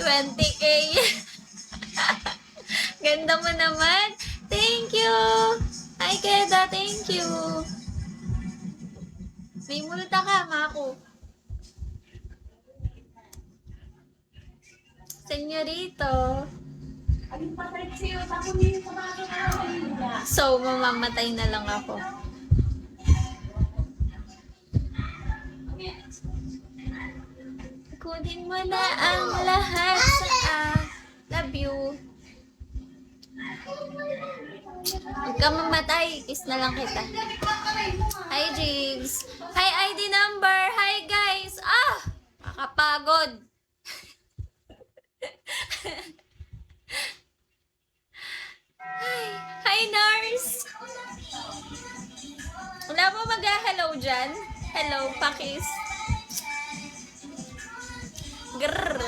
20K. Ganda mo naman. Thank you. Hi, Keda. Thank you. May multa ka, Mako. Senyorito. So, mamamatay na lang ako. Kunin mo na ang lahat sa love you. Huwag ka mamatay. Kiss na lang kita. Hi, Jigs. Hi, ID number. Hi, guys. Makapagod. Hi, nurse. Wala mo mag-hello dyan? Hello, pakis. Grrr.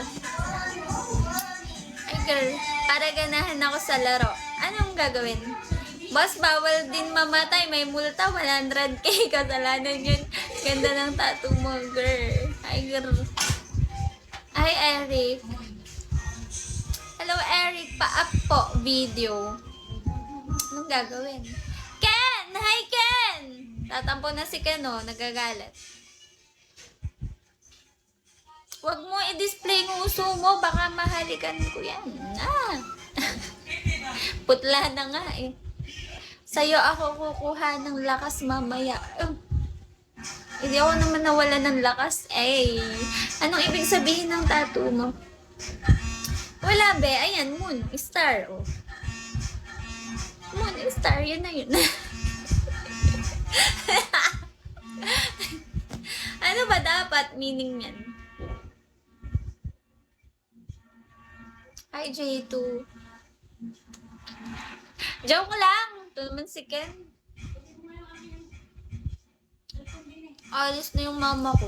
Ay, grrr. Para ganahan ako sa laro. Anong gagawin? Boss, bawal din mamatay. May multa, 100K. Kasalanan yun. Ganda ng tattoo mo, grrr. Ay, grrr. Hi, Eric. Hello, Eric. Pa-up po video. Anong gagawin? Ken! Hi, Ken! Tatampo na si Ken, oh. Nagagalit. Huwag mo i-display ng uso mo. Baka mahalikan ko yan. Putla na nga eh. Sa'yo ako kukuha ng lakas mamaya. Hindi ako naman nawala ng lakas. Anong ibig sabihin ng tattoo mo? Wala be. Ayan, moon. Star. Oh. Moon, star. Yun na yun. Ano ba dapat meaning yan? Hi, J2. Joke lang. Ito naman si Ken. Alis na yung mama ko.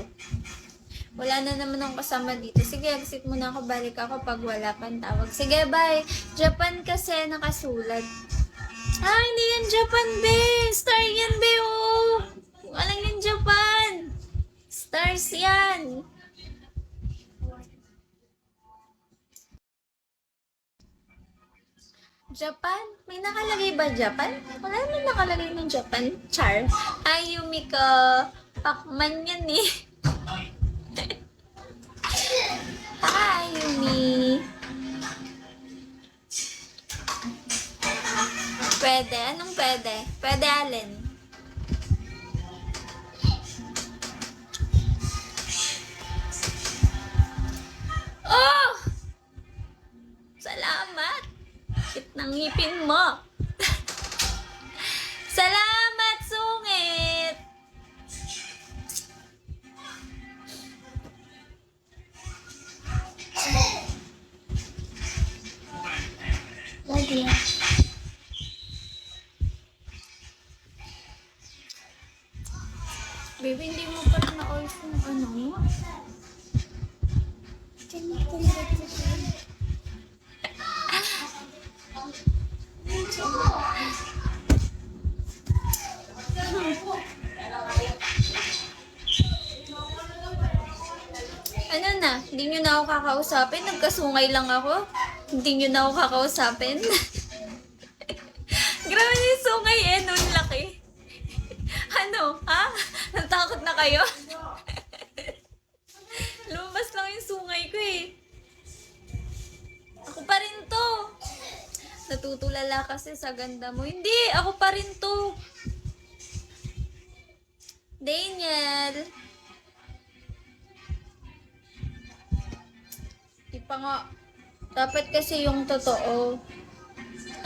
Wala na naman ang kasama dito. Sige, exit muna ako. Balik ako pag wala pang tawag. Sige, bye. Japan kasi nakasulat. Hindi yan Japan, be. Star yan, be, oh. Walang yan Japan. Stars yan. Japan? May nakalagay ba Japan? Wala naman nakalagay ng Japan. Char. Ay, Yumiko. Pacman yan eh. Hi, Yumi. Pwede? Anong pwede? Pwede, alin? Oh! Salamat! Kit ng ngipin mo. Salamat, sungit! Lagi. Baby, hindi mo pa rin na-off yung ano mo. Ano na? Hindi nyo na ako kakausapin? Nagkasungay lang ako? Hindi nyo na ako kakausapin? Grabe yung sungay eh, nun laki. Ano? Ha? Natakot na kayo? Lumabas lang yung sungay ko eh. Ako pa rin to. Natutulala kasi sa ganda mo. Hindi! Ako pa rin to. Daniel! Di pa nga. Dapat kasi yung totoo.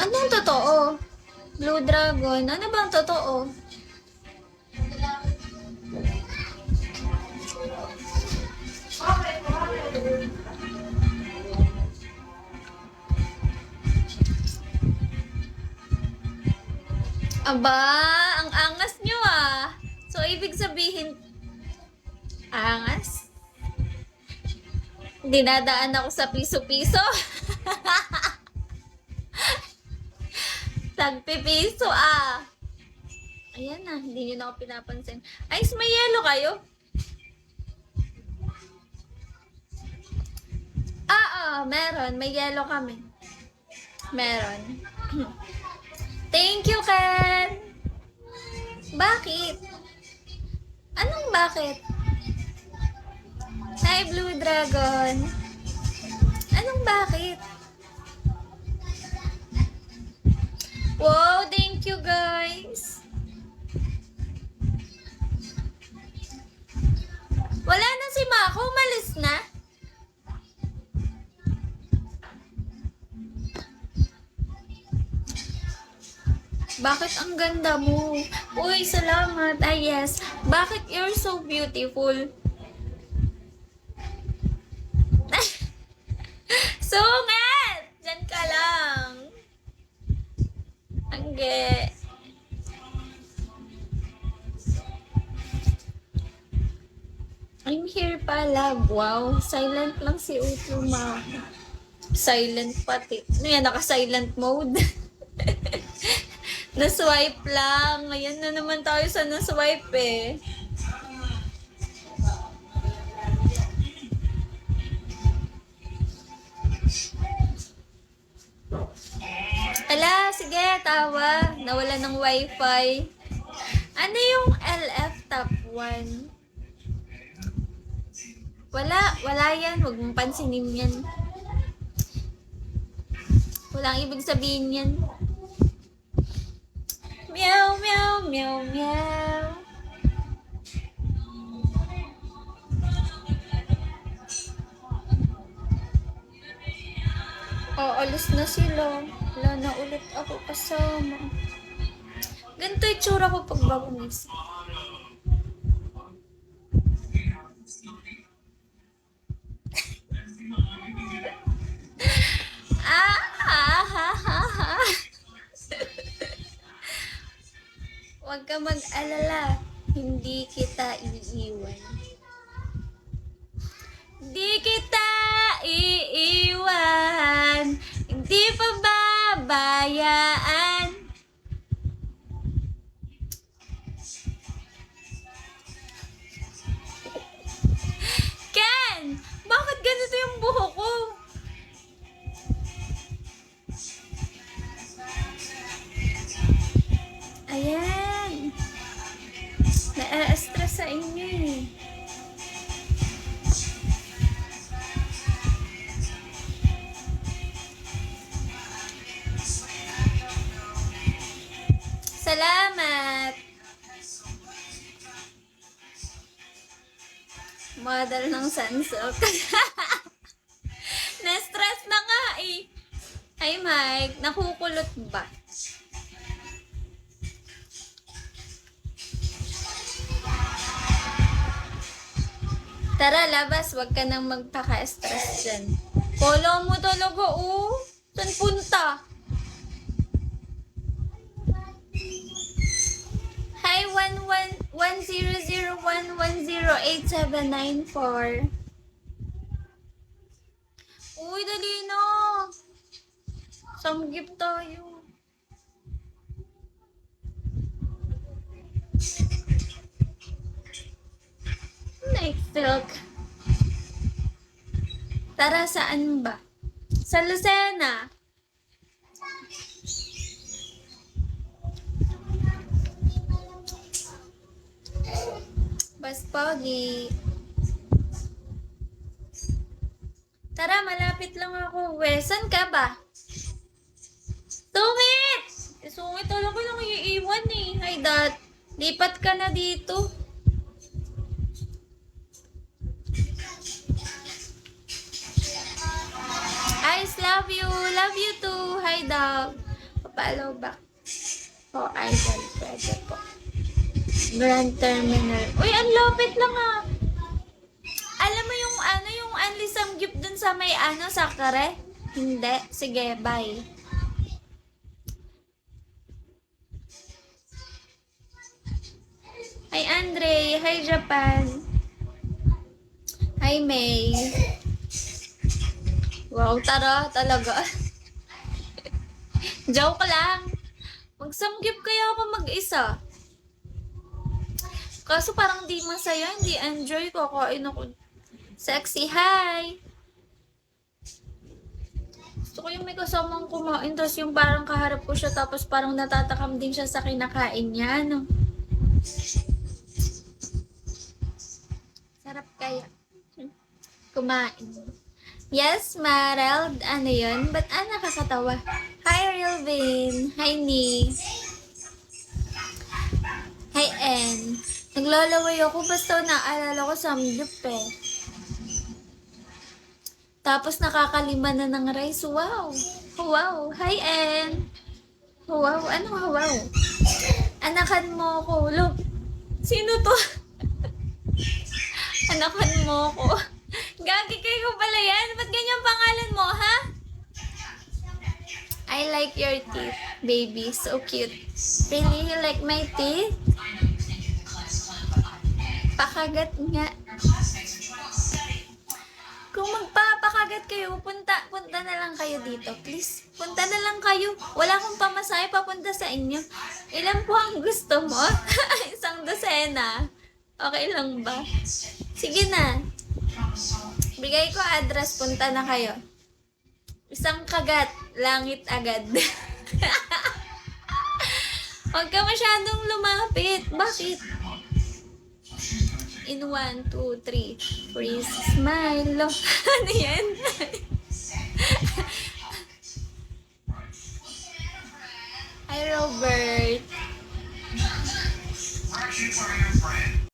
Anong totoo? Blue Dragon. Ano bang totoo? Aba, ang angas nyo ah. So, ibig sabihin, angas? Dinadaan ako sa piso-piso. Tagpipiso ah. Ayan na, hindi nyo na ako pinapansin. Ay, may yellow kayo? meron. May yellow kami. Meron. Thank you, Ken! Bakit? Anong bakit? Hi, Blue Dragon. Anong bakit? Wow, thank you, guys. Wala na si Mako, umalis na. Bakit ang ganda mo? Uy, salamat. Ah, yes. Bakit you're so beautiful? Sungat! Diyan ka lang. Angge. I'm here pala. Wow. Silent lang si Utuma. Silent pati. Ano yan? Naka-silent mode. Na-swipe lang. Ngayon na naman tayo sa na-swipe eh. Ala, sige, tawa. Nawala ng wifi. Ano yung LF top 1? Wala yan. Huwag mong pansinin yan. Walang ibig sabihin yan. Meow, meow, meow, meow. Alis na sila. Wala na ulit ako kasama. Ganito yung tsura ko pag bagong isip. Huwag ka mag-alala. Hindi kita iiwan. Hindi kita iiwan. Hindi pa babayaan. Ken! Bakit ganito yung buhok ko? Ayan. Na-stress sa inyo eh. Salamat! Model ng Sunsilk. Na-stress na nga eh. Hi Mike, nakukulot ba? Tara, labas. Huwag ka nang magpaka-stress dyan. Kala mo talaga, oh. Saan punta? Hi, 10011087994. Uy, dali na. Samgip tayo. Night silk. Tara, saan ba? Sa Lucena. Bas pogi. Tara, malapit lang ako. Saan ka ba? Sungit! Sungit talaga lang iiwan eh. Hi, Dad. Lipat ka na dito. Guys, love you. Love you too. Hi, dog. Papalo back. Oh, idol. Pwede po. Grand Terminal. Uy, ang lapit lang ah. Alam mo yung yung Anli Samgyup dun sa may sa Kare? Hindi. Sige, bye. Hi, Andre. Hi, Japan. Hi, May. Wow, tara, talaga. Joke lang. Magsamgyup kaya ako mag-isa. Kaso parang di masaya, hindi enjoy ko. Kain ako. Sexy, hi! Gusto ko yung may kasamang kumain, tapos yung parang kaharap ko siya, tapos parang natatakam din siya sa kinakain niya, no? Sarap kaya. Kumain. Yes, Marel. Ano yun? Ba't nakakatawa? Hi, Rilvin. Hi, Ni. Hi, En. Naglalaway ako basta naalala ko samgyup eh. Tapos nakakalima na ng rice. Wow. Wow. Hi, En. Wow. Anong wow? Anakan mo ko. Look. Sino to? Anakan mo ko. Gagi kayo pala yan. Ba't ganyan pangalan mo, ha? I like your teeth, baby. So cute. Really? You like my teeth? Pakagat nga. Kung magpapakagat kayo, punta na lang kayo dito. Please, punta na lang kayo. Wala akong pamasahe papunta sa inyo. Ilan po ang gusto mo? Isang dosena. Okay lang ba? Sige na. Bigay ko address, punta na kayo. Isang kagat, langit agad. Huwag ka masyadong lumapit. Bakit? In 1, 2, 3. Freeze, smile. Ano yan?